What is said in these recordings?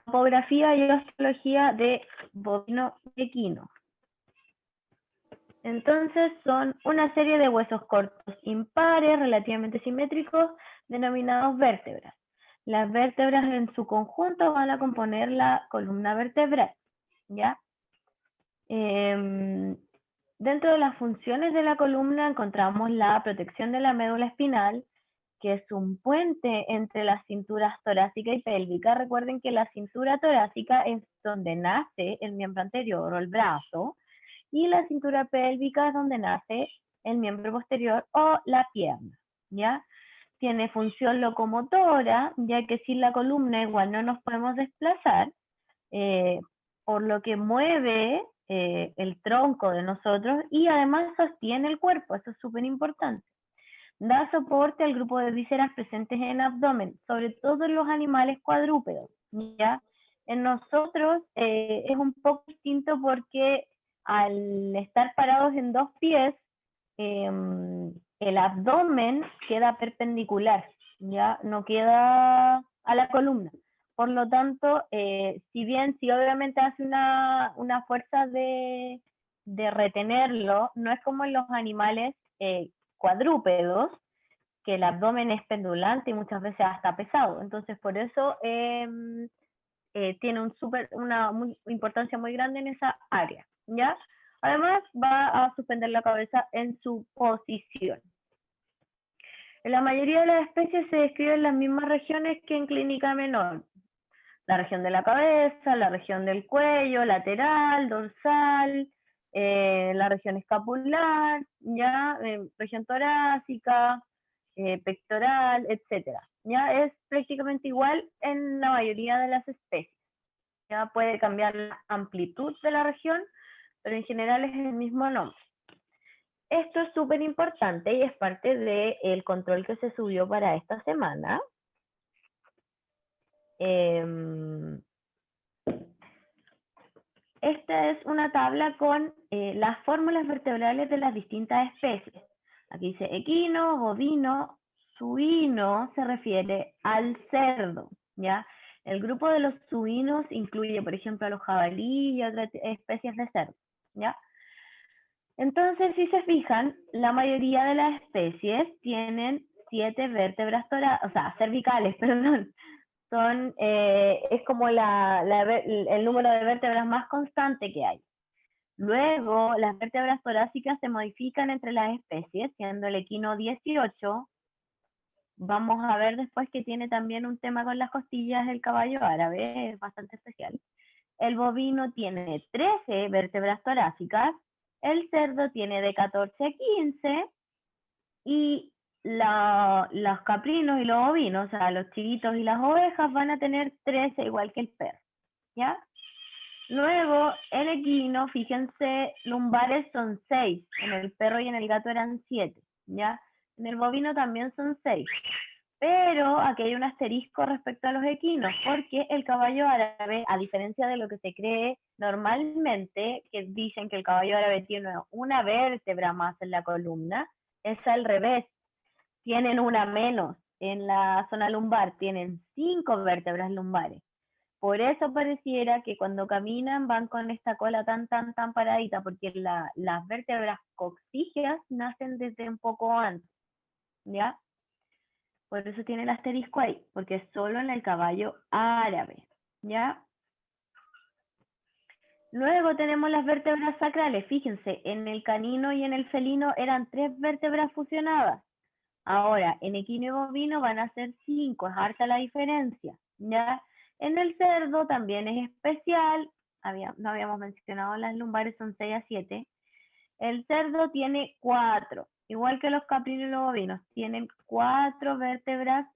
Topografía y osteología de bovino y equino. Entonces son una serie de huesos cortos impares, relativamente simétricos, denominados vértebras. Las vértebras en su conjunto van a componer la columna vertebral, ¿ya? Dentro de las funciones de la columna encontramos la protección de la médula espinal, que es un puente entre las cinturas torácica y pélvica. Recuerden que la cintura torácica es donde nace el miembro anterior o el brazo, y la cintura pélvica es donde nace el miembro posterior o la pierna, ¿ya? Tiene función locomotora, ya que sin la columna igual no nos podemos desplazar, por lo que mueve el tronco de nosotros y además sostiene el cuerpo, eso es súper importante. Da soporte al grupo de vísceras presentes en el abdomen, sobre todo en los animales cuadrúpedos, ¿ya? En nosotros es un poco distinto porque al estar parados en dos pies, el abdomen queda perpendicular, ¿ya? No queda a la columna. Por lo tanto, si obviamente hace una fuerza de retenerlo, no es como en los animales cuadrúpedos, que el abdomen es pendulante y muchas veces hasta pesado. Entonces, por eso tiene una importancia muy grande en esa área, ¿ya? Además, va a suspender la cabeza en su posición. En la mayoría de las especies se describen las mismas regiones que en clínica menor. La región de la cabeza, la región del cuello, lateral, dorsal, la región escapular, ¿ya? Región torácica, pectoral, etcétera. Ya es prácticamente igual en la mayoría de las especies. Ya puede cambiar la amplitud de la región, pero en general es el mismo nombre. Esto es súper importante y es parte del control que se subió para esta semana. Esta es una tabla con las fórmulas vertebrales de las distintas especies. Aquí dice equino, bovino, suino se refiere al cerdo, ¿ya? El grupo de los suinos incluye, por ejemplo, a los jabalíes y otras especies de cerdo, ¿ya? Entonces, si se fijan, la mayoría de las especies tienen 7 vértebras cervicales, perdón. Es como el número de vértebras más constante que hay. Luego, las vértebras torácicas se modifican entre las especies, siendo el equino 18. Vamos a ver después que tiene también un tema con las costillas del caballo árabe, es bastante especial. El bovino tiene 13 vértebras torácicas, el cerdo tiene de 14 a 15, y los caprinos y los ovinos, o sea, los chivitos y las ovejas van a tener 13, igual que el perro, ¿ya? Luego, el equino, fíjense, lumbares son 6, en el perro y en el gato eran 7, ¿ya? En el bovino también son 6, pero aquí hay un asterisco respecto a los equinos, porque el caballo árabe, a diferencia de lo que se cree normalmente, que dicen que el caballo árabe tiene una vértebra más en la columna, es al revés, tienen una menos en la zona lumbar, tienen 5 vértebras lumbares. Por eso pareciera que cuando caminan van con esta cola tan paradita, porque las vértebras coxígeas nacen desde un poco antes, ¿ya? Por eso tiene el asterisco ahí, porque es solo en el caballo árabe, ¿ya? Luego tenemos las vértebras sacrales. Fíjense, en el canino y en el felino eran 3 vértebras fusionadas. Ahora, en equino y bovino van a ser 5, es harta la diferencia, ¿ya? En el cerdo también es especial, no habíamos mencionado las lumbares, son 6 a 7. El cerdo tiene 4, igual que los caprinos y los bovinos, tienen 4 vértebras,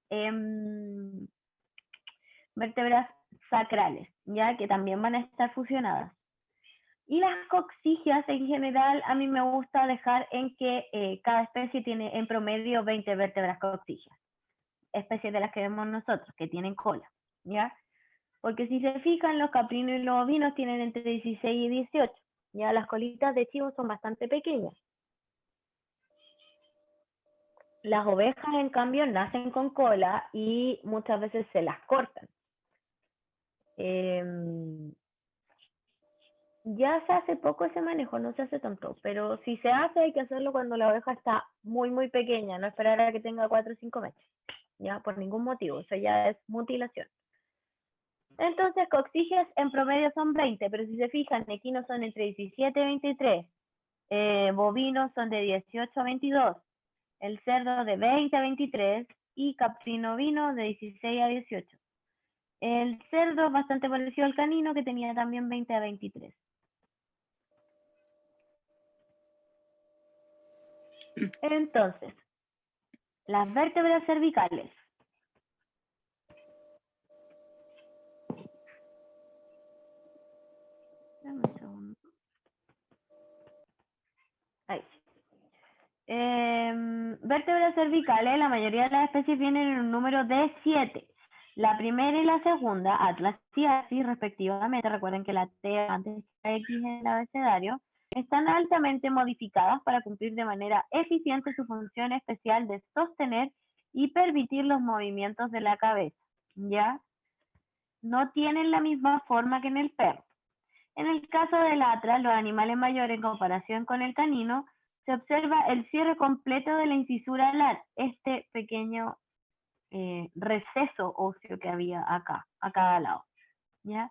vértebras sacrales, ya que también van a estar fusionadas. Y las coxígeas en general a mí me gusta dejar en que cada especie tiene en promedio 20 vértebras coxígeas, especies de las que vemos nosotros, que tienen cola, ¿ya? Porque si se fijan, los caprinos y los ovinos tienen entre 16 y 18, ya las colitas de chivo son bastante pequeñas. Las ovejas, en cambio, nacen con cola y muchas veces se las cortan. Ya se hace poco ese manejo, no se hace tanto, pero si se hace hay que hacerlo cuando la oveja está muy, muy pequeña, no esperar a que tenga 4 o 5 meses, ya, por ningún motivo, eso ya es mutilación. Entonces, coxiges en promedio son 20, pero si se fijan, equinos son entre 17 y 23, bovinos son de 18 a 22, el cerdo de 20 a 23 y caprino ovino de 16 a 18. El cerdo es bastante parecido al canino, que tenía también 20 a 23. Entonces, las vértebras cervicales. Dame un segundo. Ahí. Vértebras cervicales, la mayoría de las especies vienen en un número de 7. La primera y la segunda, Atlas y Axis, respectivamente, recuerden que la T antes de la X en el abecedario, están altamente modificadas para cumplir de manera eficiente su función especial de sostener y permitir los movimientos de la cabeza, ¿ya? No tienen la misma forma que en el perro. En el caso del Atlas, los animales mayores en comparación con el canino, se observa el cierre completo de la incisura alar, este pequeño receso óseo que había acá, a cada lado, ¿ya?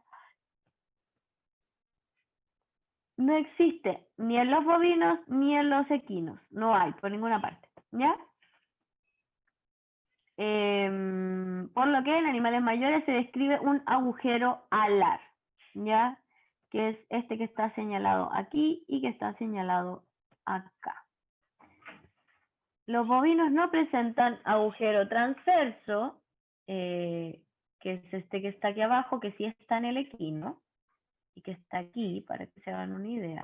No existe ni en los bovinos ni en los equinos, no hay por ninguna parte, ¿ya? Por lo que en animales mayores se describe un agujero alar, ¿ya? Que es este que está señalado aquí y que está señalado acá. Los bovinos no presentan agujero transverso, que es este que está aquí abajo, que sí está en el equino, y que está aquí, para que se hagan una idea.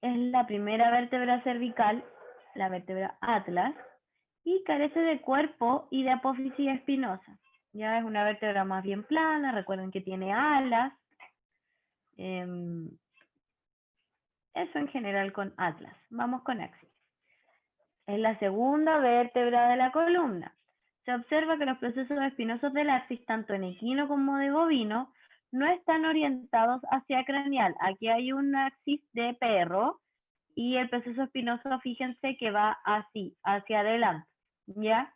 Es la primera vértebra cervical, la vértebra Atlas, y carece de cuerpo y de apófisis espinosa. Ya es una vértebra más bien plana, recuerden que tiene alas. Eso en general con Atlas. Vamos con Axis. Es la segunda vértebra de la columna. Se observa que los procesos espinosos del axis, tanto en equino como de bovino, no están orientados hacia craneal. Aquí hay un axis de perro y el proceso espinoso, fíjense que va así, hacia adelante, ¿ya?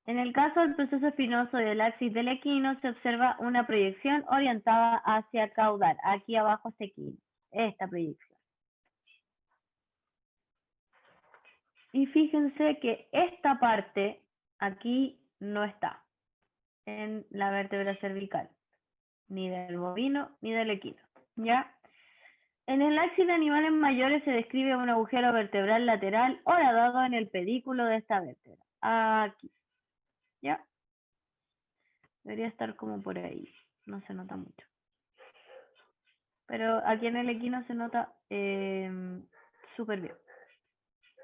En el caso del proceso espinoso del axis del equino, se observa una proyección orientada hacia caudal. Aquí abajo está equino, esta proyección. Y fíjense que esta parte aquí no está en la vértebra cervical, ni del bovino ni del equino, ¿ya? En el axis de animales mayores se describe un agujero vertebral lateral horadado en el pedículo de esta vértebra, aquí, ¿ya? Debería estar como por ahí, no se nota mucho. Pero aquí en el equino se nota súper bien,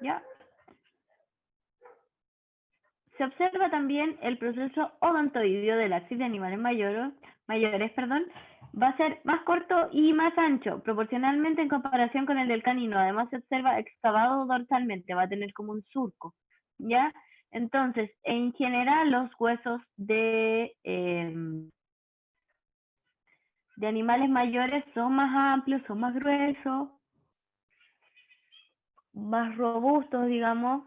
¿ya? Se observa también el proceso odontoideo del axis de animales mayores, va a ser más corto y más ancho, proporcionalmente en comparación con el del canino. Además se observa excavado dorsalmente, va a tener como un surco, ¿ya? Entonces, en general, los huesos de animales mayores son más amplios, son más gruesos, más robustos, digamos.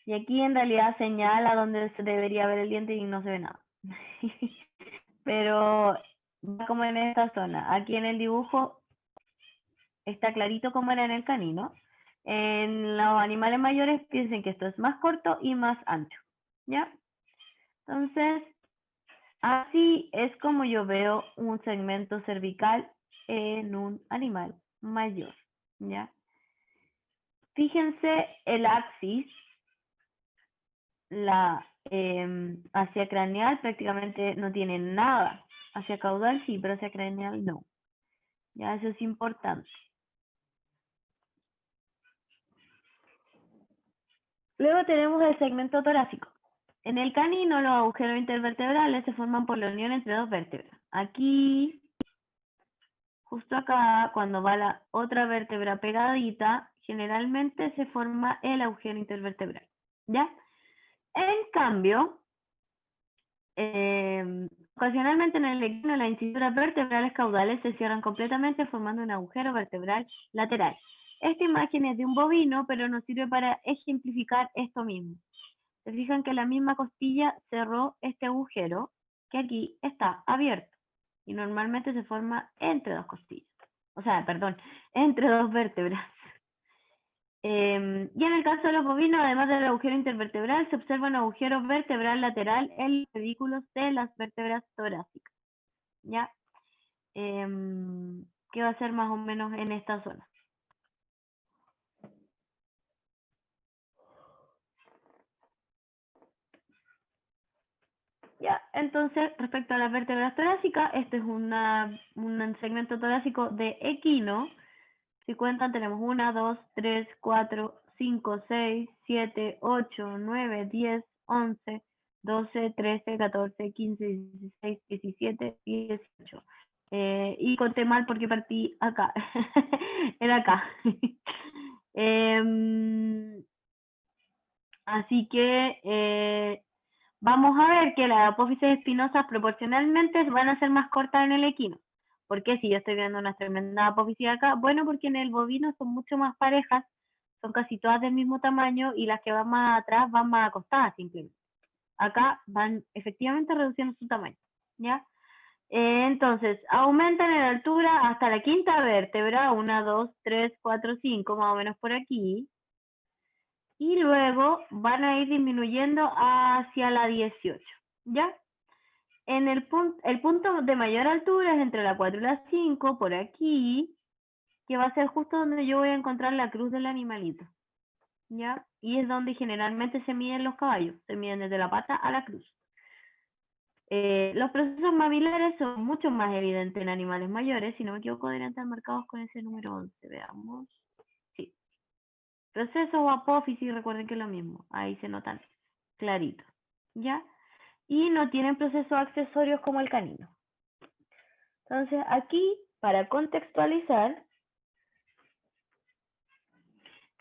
Y aquí en realidad señala donde se debería ver el diente y no se ve nada. Pero va como en esta zona. Aquí en el dibujo está clarito como era en el canino. En los animales mayores piensen que esto es más corto y más ancho, ¿ya? Entonces, así es como yo veo un segmento cervical en un animal mayor, ¿ya? Fíjense el axis, la hacia craneal prácticamente no tiene nada. Hacia caudal sí, pero hacia craneal no. Ya, eso es importante. Luego tenemos el segmento torácico. En el canino, los agujeros intervertebrales se forman por la unión entre dos vértebras. Aquí, justo acá, cuando va la otra vértebra pegadita, generalmente se forma el agujero intervertebral, ¿ya? En cambio, ocasionalmente en el equino las incisuras vertebrales caudales se cierran completamente formando un agujero vertebral lateral. Esta imagen es de un bovino, pero nos sirve para ejemplificar esto mismo. Se fijan que la misma costilla cerró este agujero que aquí está abierto y normalmente se forma entre dos costillas. O sea, perdón, entre dos vértebras. Y en el caso de los bovinos, además del agujero intervertebral, se observa un agujero vertebral lateral en los pedículos de las vértebras torácicas. ¿Ya? ¿Qué va a ser más o menos en esta zona? Ya, entonces, respecto a las vértebras torácicas, este es un segmento torácico de equino. Si cuentan, tenemos 1, 2, 3, 4, 5, 6, 7, 8, 9, 10, 11, 12, 13, 14, 15, 16, 17, 18. Y conté mal porque partí acá. Era acá. Así que vamos a ver que las apófisis espinosas proporcionalmente van a ser más cortas en el equino. ¿Por qué? Si yo estoy viendo una tremenda apófisis acá, bueno, porque en el bovino son mucho más parejas, son casi todas del mismo tamaño y las que van más atrás van más acostadas simplemente. Acá van efectivamente reduciendo su tamaño, ¿ya? Entonces, aumentan en altura hasta la quinta vértebra, 1, 2, 3, 4, 5, más o menos por aquí, y luego van a ir disminuyendo hacia la 18, ¿ya? El punto de mayor altura es entre la 4 y la 5, por aquí, que va a ser justo donde yo voy a encontrar la cruz del animalito, ¿ya? Y es donde generalmente se miden los caballos, se miden desde la pata a la cruz. Los procesos mamilares son mucho más evidentes en animales mayores, si no me equivoco deberían estar marcados con ese número 11, veamos. Sí. Procesos o apófisis, recuerden que es lo mismo, ahí se notan clarito, ¿ya? Y no tienen procesos accesorios como el canino. Entonces aquí, para contextualizar,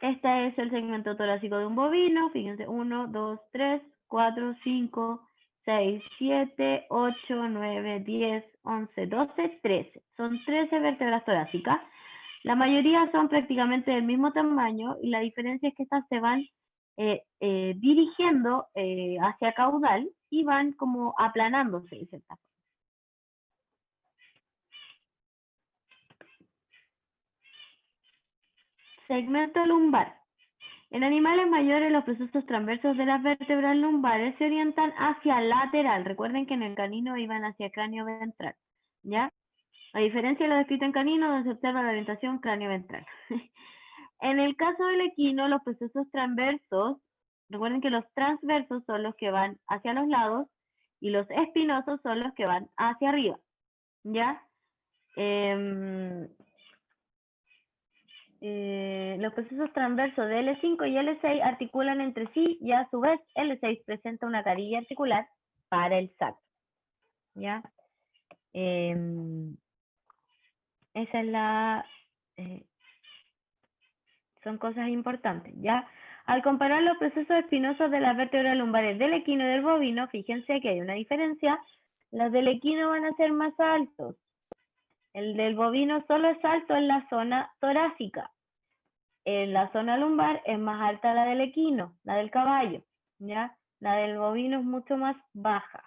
este es el segmento torácico de un bovino, fíjense, 1, 2, 3, 4, 5, 6, 7, 8, 9, 10, 11, 12, 13. Son 13 vértebras torácicas. La mayoría son prácticamente del mismo tamaño y la diferencia es que estas se van dirigiendo hacia caudal y van como aplanándose de cierta forma. Segmento lumbar. En animales mayores, los procesos transversos de las vértebras lumbares se orientan hacia lateral. Recuerden que en el canino iban hacia cráneo ventral, ¿ya? A diferencia de lo descrito en canino, donde se observa la orientación cráneo ventral. En el caso del equino, los procesos transversos, recuerden que los transversos son los que van hacia los lados y los espinosos son los que van hacia arriba, ¿ya? Los procesos transversos de L5 y L6 articulan entre sí y a su vez L6 presenta una carilla articular para el sacro, ¿ya? Esa es la... son cosas importantes, ¿ya? Al comparar los procesos espinosos de las vértebras lumbares del equino y del bovino, fíjense que hay una diferencia. Los del equino van a ser más altos. El del bovino solo es alto en la zona torácica. En la zona lumbar es más alta la del equino, la del caballo, ¿ya? La del bovino es mucho más baja.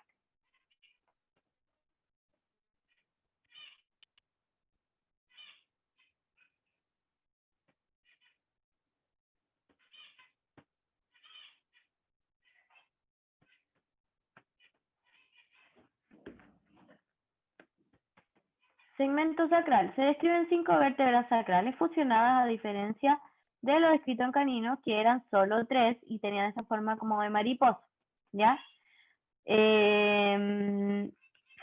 Segmento sacral. Se describen 5 vértebras sacrales fusionadas a diferencia de lo descrito en caninos, que eran solo 3 y tenían esa forma como de mariposa, ¿ya?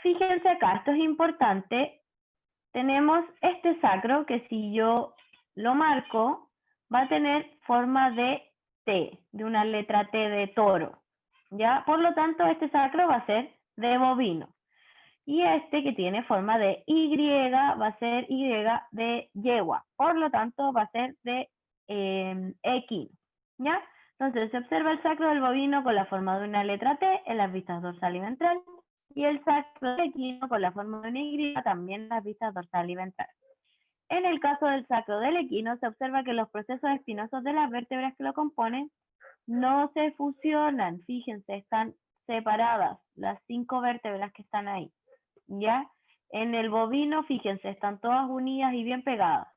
Fíjense acá, esto es importante. Tenemos este sacro que si yo lo marco, va a tener forma de T, de una letra T de toro, ¿ya? Por lo tanto, este sacro va a ser de bovino. Y este que tiene forma de Y va a ser Y de yegua. Por lo tanto, va a ser de equino, ¿ya? Entonces se observa el sacro del bovino con la forma de una letra T en las vistas dorsal y ventral, y el sacro del equino con la forma de una Y también en las vistas dorsal y ventral. En el caso del sacro del equino se observa que los procesos espinosos de las vértebras que lo componen no se fusionan, fíjense, están separadas las 5 vértebras que están ahí, ¿ya? En el bovino, fíjense, están todas unidas y bien pegadas.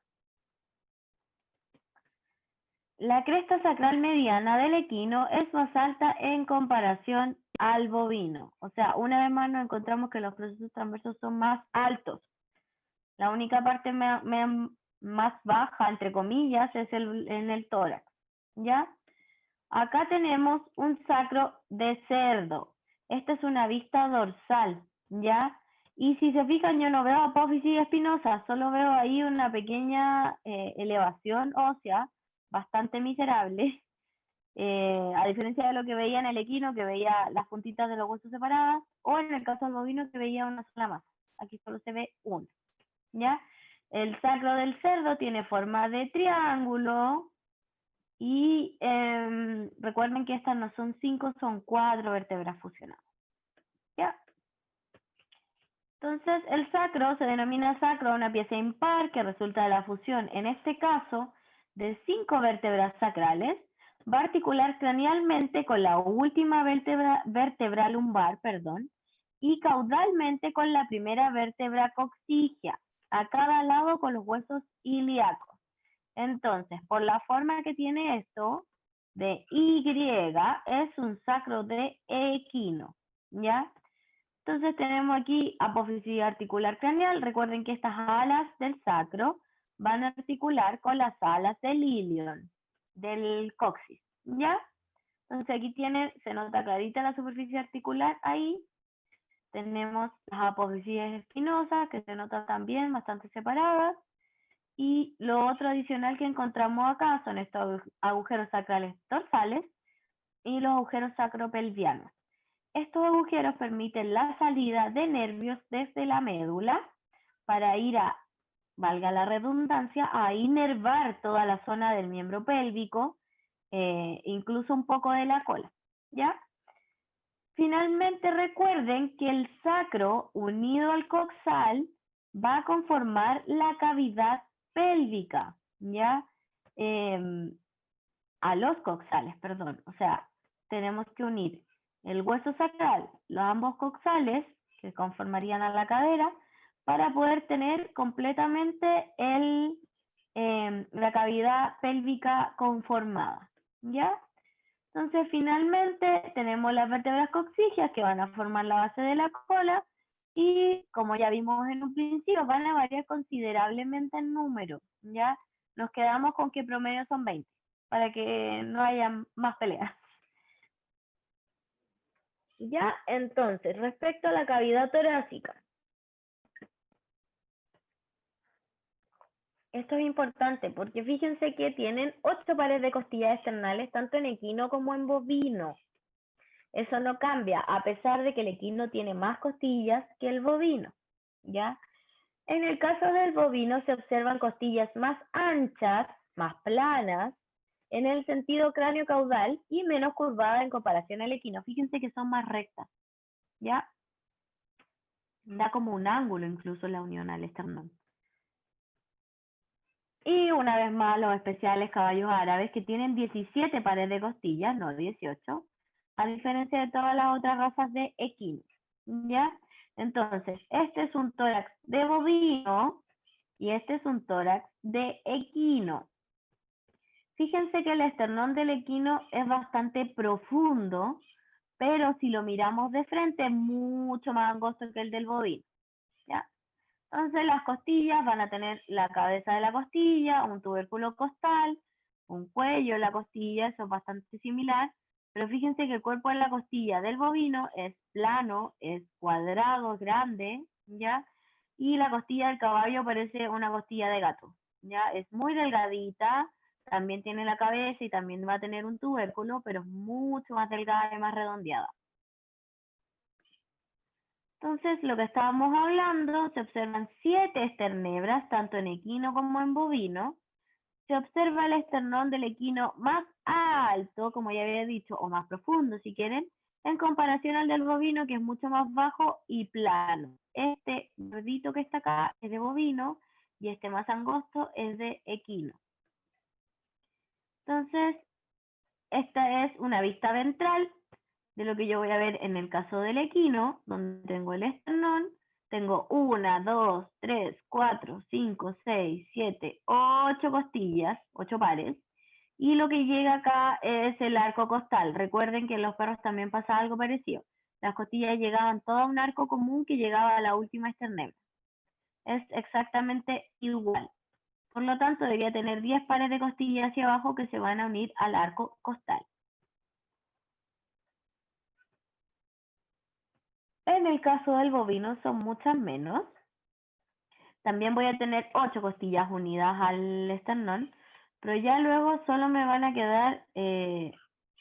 La cresta sacral mediana del equino es más alta en comparación al bovino. O sea, una vez más nos encontramos que los procesos transversos son más altos. La única parte más baja, entre comillas, es en el tórax, ¿ya? Acá tenemos un sacro de cerdo. Esta es una vista dorsal, ¿ya? Y si se fijan, yo no veo apófisis espinosa, solo veo ahí una pequeña elevación ósea, bastante miserable, a diferencia de lo que veía en el equino, que veía las puntitas de los huesos separadas, o en el caso del bovino, que veía una sola masa. Aquí solo se ve una, ¿ya? El sacro del cerdo tiene forma de triángulo, y recuerden que estas no son 5, son 4 vértebras fusionadas. ¿Ya? Entonces, el sacro se denomina sacro a una pieza impar que resulta de la fusión, en este caso, de 5 vértebras sacrales, va a articular cranealmente con la última vértebra lumbar, y caudalmente con la primera vértebra coxígea, a cada lado con los huesos ilíacos. Entonces, por la forma que tiene esto, de Y, es un sacro de equino, ¿ya? Entonces tenemos aquí apófisis articular craneal. Recuerden que estas alas del sacro van a articular con las alas del ilion, del coxis, ¿ya? Entonces aquí se nota clarita la superficie articular ahí. Tenemos las apófisis espinosas que se notan también bastante separadas. Y lo otro adicional que encontramos acá son estos agujeros sacrales dorsales y los agujeros sacropelvianos. Estos agujeros permiten la salida de nervios desde la médula para ir a, valga la redundancia, a inervar toda la zona del miembro pélvico, incluso un poco de la cola, ¿ya? Finalmente recuerden que el sacro unido al coxal va a conformar la cavidad pélvica, ¿ya? A los coxales, perdón. O sea, tenemos que unir el hueso sacral, los ambos coxales, que conformarían a la cadera, para poder tener completamente la cavidad pélvica conformada, ¿ya? Entonces, finalmente, tenemos las vértebras coxígeas que van a formar la base de la cola y, como ya vimos en un principio, van a variar considerablemente en número, ¿ya? Nos quedamos con que promedio son 20, para que no haya más peleas. Ya, entonces, respecto a la cavidad torácica. Esto es importante porque fíjense que tienen 8 pares de costillas externales, tanto en equino como en bovino. Eso no cambia, a pesar de que el equino tiene más costillas que el bovino, ¿ya? En el caso del bovino se observan costillas más anchas, más planas, en el sentido cráneo-caudal y menos curvadas en comparación al equino. Fíjense que son más rectas, ¿ya? Da como un ángulo incluso la unión al esternón. Y una vez más los especiales caballos árabes que tienen 17 pares de costillas, no 18, a diferencia de todas las otras razas de equinos, ¿ya? Entonces, este es un tórax de bovino y este es un tórax de equino. Fíjense que el esternón del equino es bastante profundo, pero si lo miramos de frente es mucho más angosto que el del bovino, ¿ya? Entonces las costillas van a tener la cabeza de la costilla, un tubérculo costal, un cuello de la costilla, eso es bastante similar, pero fíjense que el cuerpo de la costilla del bovino es plano, es cuadrado, grande, ¿ya? Y la costilla del caballo parece una costilla de gato, ¿ya? Es muy delgadita, también tiene la cabeza y también va a tener un tubérculo, pero es mucho más delgada y más redondeada. Entonces, lo que estábamos hablando, se observan 7 esternebras, tanto en equino como en bovino, se observa el esternón del equino más alto, como ya había dicho, o más profundo si quieren, en comparación al del bovino, que es mucho más bajo y plano. Este gordito que está acá es de bovino y este más angosto es de equino. Entonces, esta es una vista ventral de lo que yo voy a ver en el caso del equino, donde tengo el esternón. Tengo 1, 2, 3, 4, 5, 6, 7, 8 costillas, 8 pares. Y lo que llega acá es el arco costal. Recuerden que en los perros también pasa algo parecido. Las costillas llegaban todas a un arco común que llegaba a la última esternera. Es exactamente igual. Por lo tanto, debería tener 10 pares de costillas hacia abajo que se van a unir al arco costal. En el caso del bovino son muchas menos. También voy a tener 8 costillas unidas al esternón, pero ya luego solo me van a quedar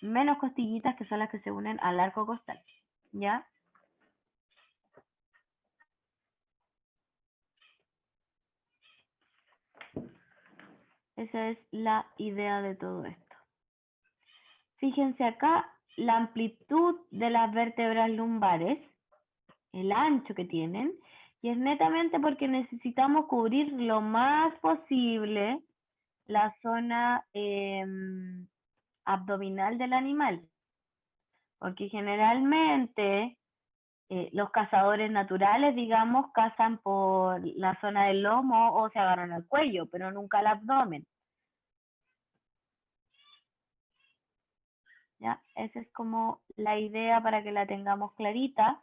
menos costillitas que son las que se unen al arco costal. ¿Ya? Esa es la idea de todo esto. Fíjense acá la amplitud de las vértebras lumbares, el ancho que tienen, y es netamente porque necesitamos cubrir lo más posible la zona abdominal del animal, porque generalmente los cazadores naturales, digamos, cazan por la zona del lomo o se agarran al cuello, pero nunca al abdomen. ¿Ya? Esa es como la idea para que la tengamos clarita.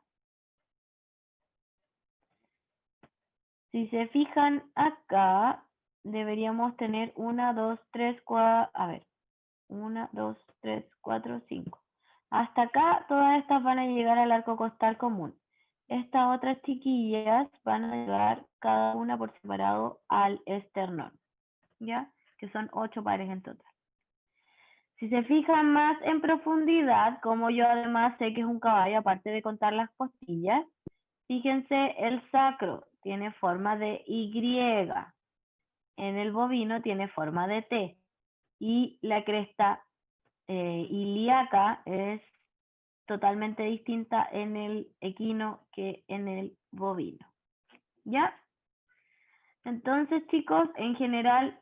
Si se fijan acá, deberíamos tener 1, 2, 3, 4, a ver, 1, 2, 3, 4, 5. Hasta acá todas estas van a llegar al arco costal común. Estas otras chiquillas van a llegar cada una por separado al esternón, ¿ya? Que son 8 pares en total. Si se fijan más en profundidad, como yo además sé que es un caballo, aparte de contar las costillas, fíjense, el sacro tiene forma de Y, en el bovino tiene forma de T, y la cresta ilíaca es totalmente distinta en el equino que en el bovino. ¿Ya? Entonces, chicos, en general,